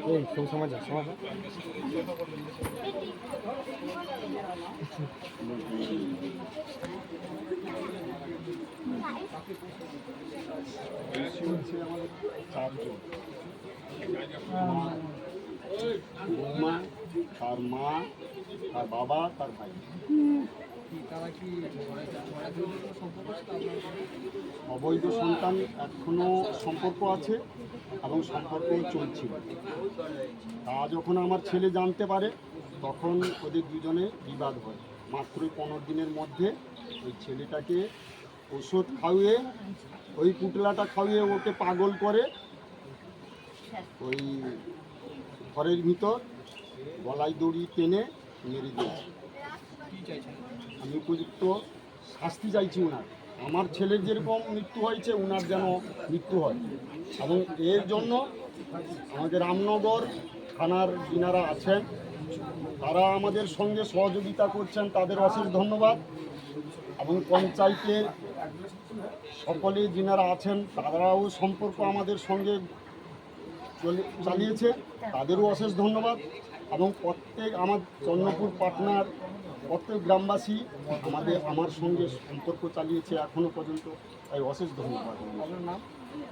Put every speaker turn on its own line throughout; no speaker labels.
আমাদের চারজন, বৌমা, তার মা, তার বাবা, তার ভাই। অবৈধ সন্তান এখনো সম্পর্ক আছে এবং সম্পর্ক চলছিল। তা যখন আমার ছেলে জানতে পারে তখন ওদের দুজনে বিবাদ হয়। মাত্রই 15 দিনের মধ্যে ওই ছেলেটাকে ওষুধ খাইয়ে, ওই পুটলাটা খাইয়ে ওকে পাগল করে ওই ঘরের ভিতর গলায় দড়ি টেনে মেরে দিয়েছে। আমি উপযুক্ত শাস্তি চাইছি ওনার। আমার ছেলের যেরকম মৃত্যু হয়েছে ওনার যেন মৃত্যু হয়, এবং এর জন্য আমাদের রামনগর থানার যিনারা আছেন তারা আমাদের সঙ্গে সহযোগিতা করছেন, তাদের অশেষ ধন্যবাদ। এবং পঞ্চায়েতের সকলে যিনারা আছেন তারাও সম্পর্ক আমাদের সঙ্গে চালিয়েছে, তাদেরও অশেষ ধন্যবাদ। এবং প্রত্যেক আমার চন্দ্রপুর পাটনার প্রত্যেক গ্রামবাসী আমার সঙ্গে সম্পর্ক চালিয়েছে এখনো পর্যন্ত, তাই অশেষ ধন্যবাদ।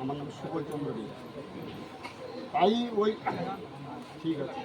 আমার নাম সুবল চন্দ্র দে। তাই ওই ঠিক আছে।